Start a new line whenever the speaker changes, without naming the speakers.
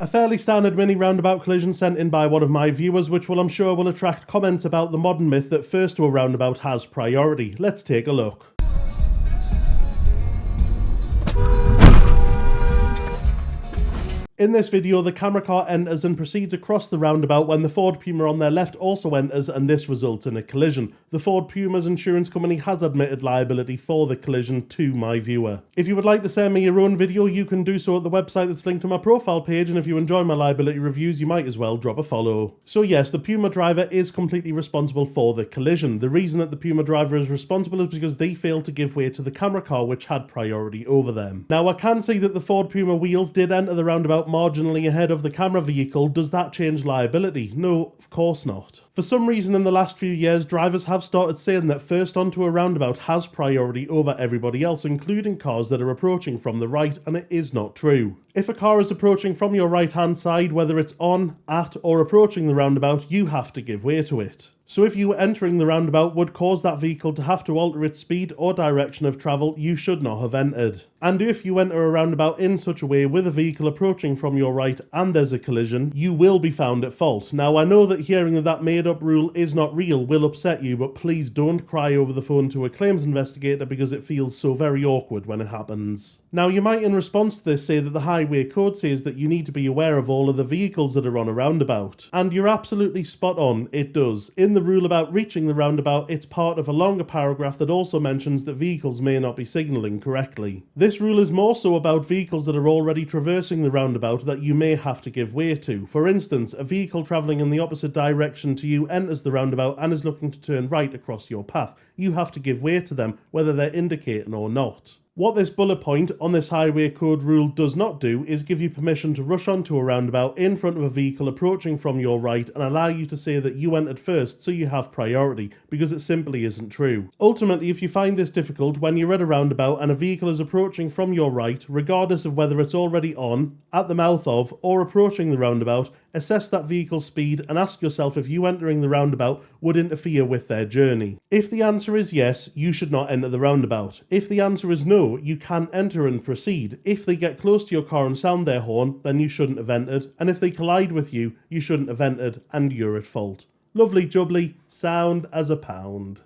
A fairly standard mini roundabout collision sent in by one of my viewers, which I'm sure will attract comments about the modern myth that first to a roundabout has priority. Let's take a look. In this video, the camera car enters and proceeds across the roundabout when the Ford Puma on their left also enters, and this results in a collision. The Ford Puma's insurance company has admitted liability for the collision to my viewer. If you would like to send me your own video, you can do so at the website that's linked to my profile page, and if you enjoy my liability reviews, you might as well drop a follow. So yes, the Puma driver is completely responsible for the collision. The reason that the Puma driver is responsible is because they failed to give way to the camera car, which had priority over them. Now, I can see that the Ford Puma wheels did enter the roundabout marginally ahead of the camera vehicle. Does that change liability? No, of course not. For some reason in the last few years, drivers have started saying that first onto a roundabout has priority over everybody else, including cars that are approaching from the right, and it is not true. If a car is approaching from your right hand side, whether it's on, at, or approaching the roundabout, you have to give way to it. So if you entering the roundabout would cause that vehicle to have to alter its speed or direction of travel, you should not have entered. And if you enter a roundabout in such a way with a vehicle approaching from your right and there's a collision, you will be found at fault. Now, I know that hearing that made up rule is not real will upset you, but please don't cry over the phone to a claims investigator because it feels so very awkward when it happens. Now, you might in response to this say that the highway code says that you need to be aware of all of the vehicles that are on a roundabout. And you're absolutely spot on, it does. In the rule about reaching the roundabout, it's part of a longer paragraph that also mentions that vehicles may not be signalling correctly. This rule is more so about vehicles that are already traversing the roundabout that you may have to give way to. For instance, a vehicle travelling in the opposite direction to you enters the roundabout and is looking to turn right across your path. You have to give way to them, whether they're indicating or not. What this bullet point on this highway code rule does not do is give you permission to rush onto a roundabout in front of a vehicle approaching from your right and allow you to say that you entered first so you have priority, because it simply isn't true. Ultimately, if you find this difficult when you're at a roundabout and a vehicle is approaching from your right, regardless of whether it's already on, at the mouth of, or approaching the roundabout, assess that vehicle's speed and ask yourself if you entering the roundabout would interfere with their journey. If the answer is yes, you should not enter the roundabout. If the answer is no, you can enter and proceed. If they get close to your car and sound their horn, then you shouldn't have entered. And if they collide with you, you shouldn't have entered and you're at fault. Lovely jubbly, sound as a pound.